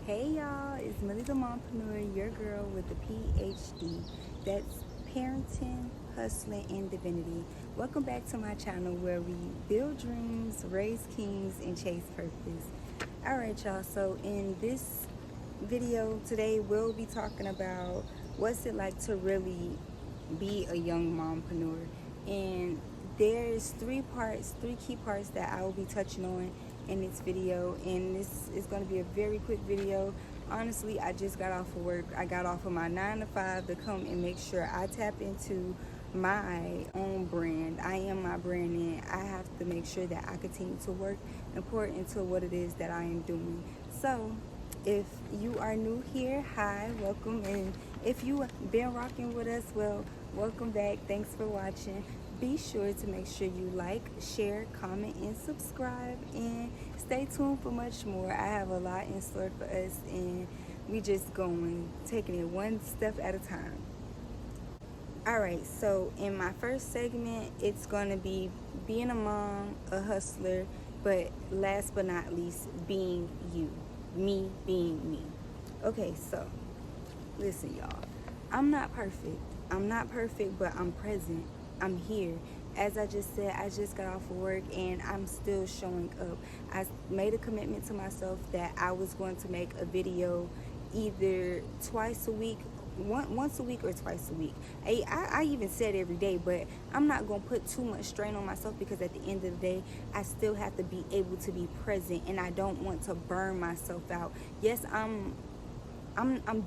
Hey y'all, it's Milli the Mompreneur, your girl with the PhD. That's Parenting, Hustling, and Divinity. Welcome back to my channel where we build dreams, raise kings, and chase purpose. Alright y'all, so in this video today we'll be talking about what's it like to really be a young mompreneur. And there's three key parts that I will be touching on in this video, and this is going to be a very quick video. Honestly, I just got off of work. I got off of my 9 to 5 to come and make sure I tap into my own brand. I am my brand, and I have to make sure that I continue to work and pour into what it is that I am doing. So if you are new here, hi, welcome. And if you've been rocking with us, well, welcome back. Thanks for watching. Be sure to make sure you like, share, comment, and subscribe, and stay tuned for much more. I have a lot in store for us, and we just going, taking it one step at a time. Alright, so in my first segment, it's going to be being a mom, a hustler, but last but not least, being you. Me being me. Okay, so listen y'all, I'm not perfect, but I'm present. I'm here. As I just said, I just got off of work and I'm still showing up. I made a commitment to myself that I was going to make a video either twice a week, once a week or twice a week. I even said every day, but I'm not going to put too much strain on myself, because at the end of the day, I still have to be able to be present, and I don't want to burn myself out. Yes, I'm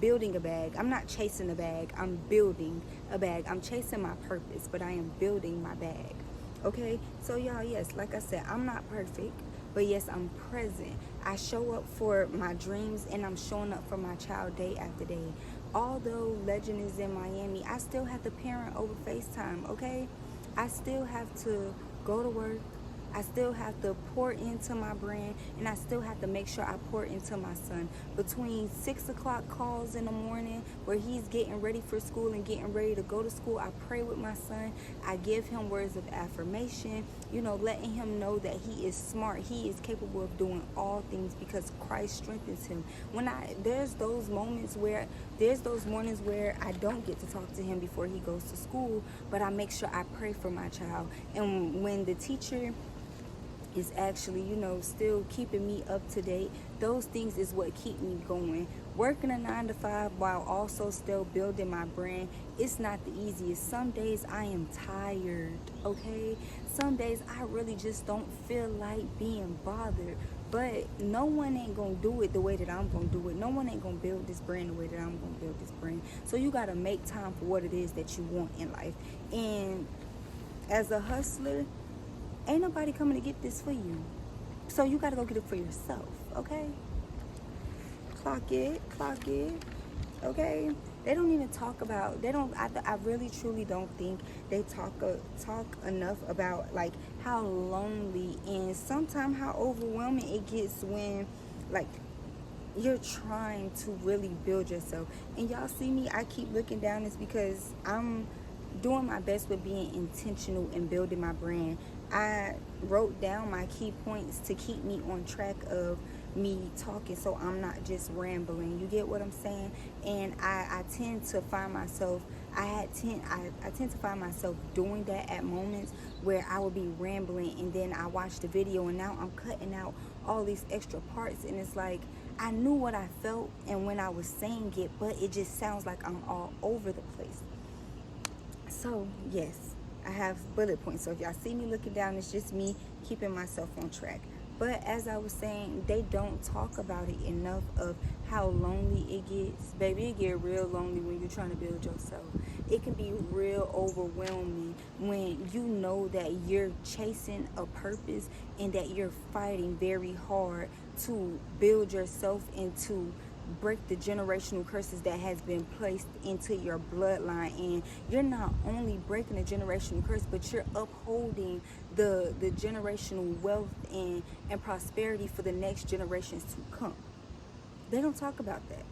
building a bag. I'm not chasing a bag. I'm building a bag. I'm chasing my purpose, but I am building my bag. Okay? So y'all, yes, like I said, I'm not perfect, but yes, I'm present. I show up for my dreams, and I'm showing up for my child day after day. Although Legend is in Miami, I still have to parent over FaceTime, okay? I still have to go to work. I still have to pour into my brand, and I still have to make sure I pour into my son. Between 6 o'clock calls in the morning where he's getting ready for school and getting ready to go to school, I pray with my son. I give him words of affirmation, letting him know that he is smart. He is capable of doing all things because Christ strengthens him. There's those mornings where I don't get to talk to him before he goes to school, but I make sure I pray for my child. And when the teacher is actually, still keeping me up to date, those things is what keep me going. Working a 9 to 5 while also still building my brand, it's not the easiest. Some days I am tired, okay? Some days I really just don't feel like being bothered. But no one ain't gonna do it the way that I'm gonna do it. No one ain't gonna build this brand the way that I'm gonna build this brand. So you gotta make time for what it is that you want in life. And as a hustler, ain't nobody coming to get this for you. So you gotta go get it for yourself, okay? Clock it, okay? They don't even talk about, I really truly don't think they talk enough about like how lonely and sometimes how overwhelming it gets when like you're trying to really build yourself. And y'all see me, I keep looking down, it's because I'm doing my best with being intentional and building my brand. I wrote down my key points to keep me on track of me talking, so I'm not just rambling. You get what I'm saying? And I tend to find myself, I tend to find myself doing that at moments where I will be rambling, and then I watch the video and now I'm cutting out all these extra parts, and it's like I knew what I felt and when I was saying it, but it just sounds like I'm all over the place. So yes, I have bullet points. So if y'all see me looking down, it's just me keeping myself on track. But as I was saying, they don't talk about it enough of how lonely it gets. Baby, it get real lonely when you're trying to build yourself. It can be real overwhelming when you know that you're chasing a purpose and that you're fighting very hard to build yourself and to break the generational curses that has been placed into your bloodline. And you're not only breaking the generational curse, but you're upholding the generational wealth and prosperity for the next generations to come. They don't talk about that,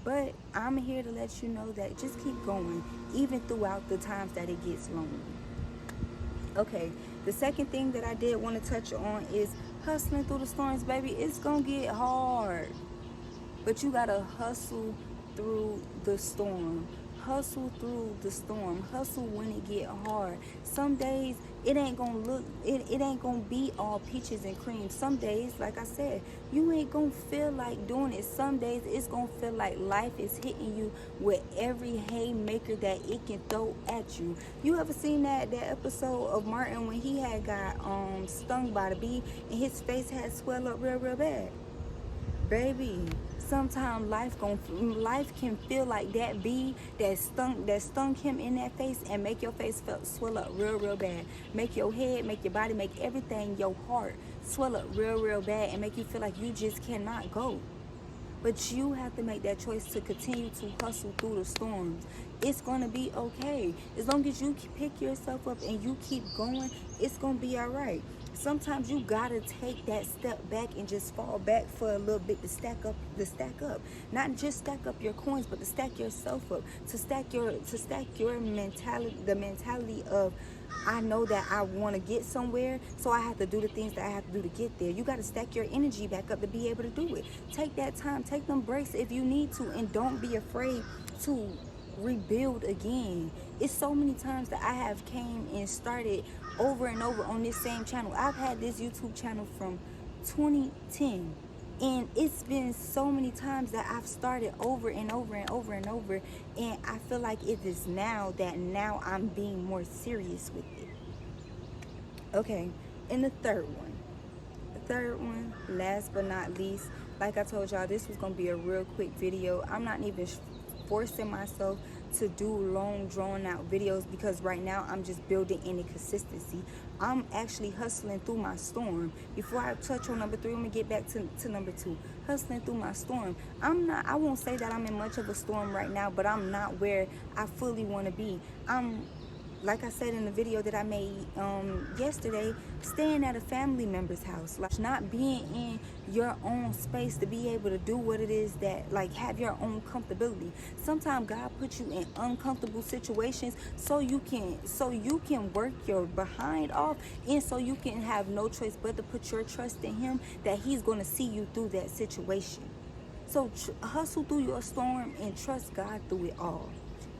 but I'm here to let you know that just keep going even throughout the times that it gets lonely. Okay, the second thing that I did want to touch on is hustling through the storms. Baby, it's gonna get hard. but you gotta hustle through the storm. Hustle through the storm. Hustle when it get hard. Some days it ain't gonna it ain't gonna be all peaches and cream. Some days, like I said, you ain't gonna feel like doing it. Some days it's gonna feel like life is hitting you with every haymaker that it can throw at you. You ever seen that episode of Martin when he had got stung by the bee and his face had swelled up real bad? Baby, sometimes life can feel like that bee that stung him in that face and make your face swell up real bad. Make your head, make your body, make everything, your heart swell up real bad and make you feel like you just cannot go. But you have to make that choice to continue to hustle through the storms. It's going to be okay. As long as you pick yourself up and you keep going, it's going to be all right. Sometimes you got to take that step back and just fall back for a little bit to stack up. Not just stack up your coins, but to stack yourself up. To stack your mentality, the mentality of, I know that I want to get somewhere, so I have to do the things that I have to do to get there. You got to stack your energy back up to be able to do it. Take that time, take them breaks if you need to, and don't be afraid to rebuild again. It's so many times that I have came and started over and over on this same channel. I've had this YouTube channel from 2010. And it's been so many times that I've started over and over and over and over. And I feel like it is now I'm being more serious with it. Okay, and the third one, last but not least, like I told y'all, this was going to be a real quick video. I'm not even forcing myself to do long drawn out videos because right now I'm just building any consistency. I'm actually hustling through my storm. Before I touch on number 3, I'm gonna get back to number 2. Hustling through my storm. I won't say that I'm in much of a storm right now, but I'm not where I fully want to be. Like I said in the video that I made yesterday, staying at a family member's house, like not being in your own space to be able to do what it is that, like, have your own comfortability. Sometimes God puts you in uncomfortable situations so you can work your behind off, and so you can have no choice but to put your trust in Him that He's going to see you through that situation. So hustle through your storm and trust God through it all,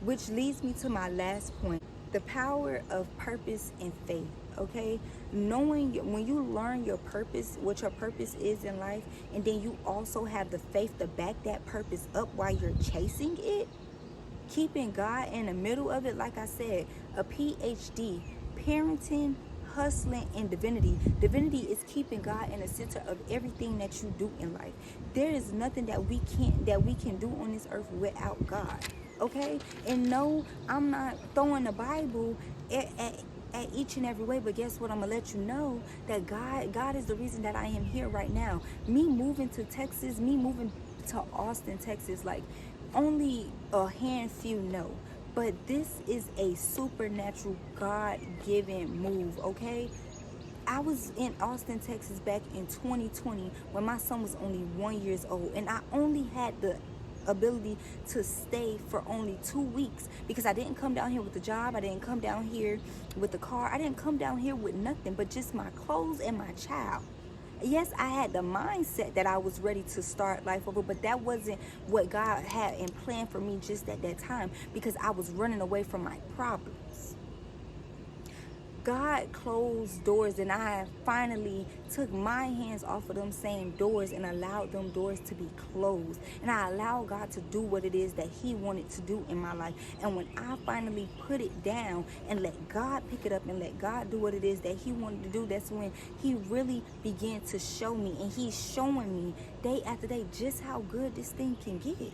which leads me to my last point. The power of purpose and faith, okay? Knowing when you learn your purpose, what your purpose is in life, and then you also have the faith to back that purpose up while you're chasing it, keeping God in the middle of it. Like I said, a PhD, parenting, hustling, and divinity. Divinity is keeping God in the center of everything that you do in life. There is nothing that we can do on this earth without God. Okay, and no, I'm not throwing the Bible at each and every way, but guess what? I'm gonna let you know that God is the reason that I am here right now. Me moving to Texas, me moving to Austin, Texas, like only a handful know, but this is a supernatural, God-given move. Okay. I was in Austin, Texas back in 2020 when my son was only 1 year old, and I only had the ability to stay for only 2 weeks because I didn't come down here with a job. I didn't come down here with a car. I didn't come down here with nothing but just my clothes and my child. Yes, I had the mindset that I was ready to start life over, but that wasn't what God had in plan for me just at that time because I was running away from my problems. God closed doors, and I finally took my hands off of them same doors and allowed them doors to be closed. And I allowed God to do what it is that He wanted to do in my life. And when I finally put it down and let God pick it up and let God do what it is that He wanted to do, that's when He really began to show me. And He's showing me day after day just how good this thing can get.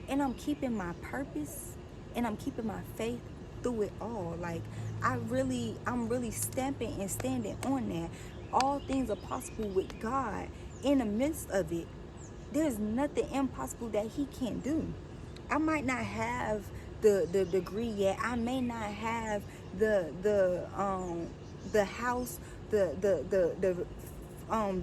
And I'm keeping my purpose and I'm keeping my faith through it all. Like, I'm really stamping and standing on that. All things are possible with God. In the midst of it, there's nothing impossible that He can't do. I might not have the degree yet. I may not have the house, the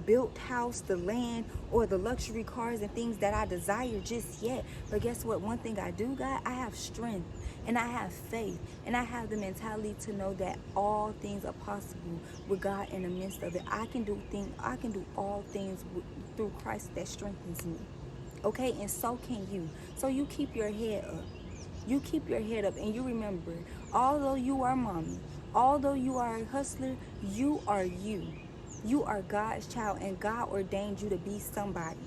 built house, the land, or the luxury cars and things that I desire just yet. But guess what? One thing I do got, I have strength. And I have faith, and I have the mentality to know that all things are possible with God in the midst of it. I can do all things through Christ that strengthens me. okay? And so can you. So you keep your head up. You keep your head up, and you remember, although you are mommy, although you are a hustler, you are you. You are God's child, and God ordained you to be somebody.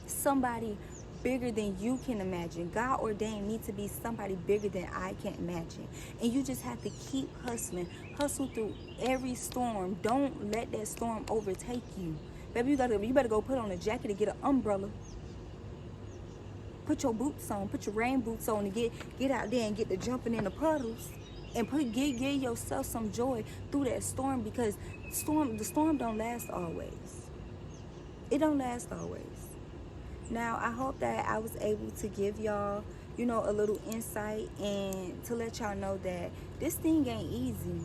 Somebody bigger than you can imagine. God ordained me to be somebody bigger than I can imagine. And you just have to keep hustling. Hustle through every storm. Don't let that storm overtake you. Baby, you better go put on a jacket and get an umbrella. Put your boots on, put your rain boots on, and get out there and get to jumping in the puddles, and give yourself some joy through that storm, because the storm don't last always. It don't last always. Now, I hope that I was able to give y'all, a little insight, and to let y'all know that this thing ain't easy.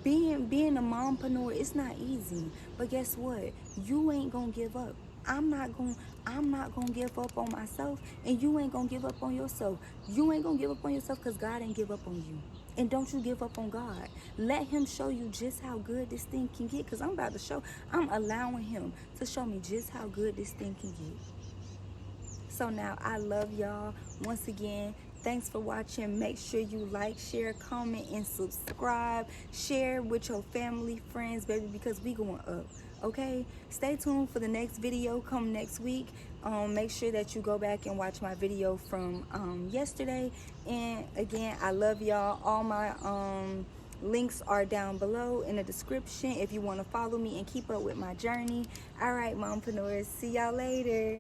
Being a mompreneur, it's not easy. But guess what? You ain't gonna give up. I'm not gonna give up on myself, and you ain't gonna give up on yourself. You ain't gonna give up on yourself, because God ain't give up on you. And don't you give up on God. Let him show you just how good this thing can get, because I'm allowing him to show me just how good this thing can get. So now, I love y'all. Once again, thanks for watching. Make sure you like, share, comment, and subscribe. Share with your family, friends, baby, because we going up. Okay? Stay tuned for the next video come next week. Make sure that you go back and watch my video from yesterday. And again, I love y'all. All my links are down below in the description if you want to follow me and keep up with my journey. All right, mompreneurs. See y'all later.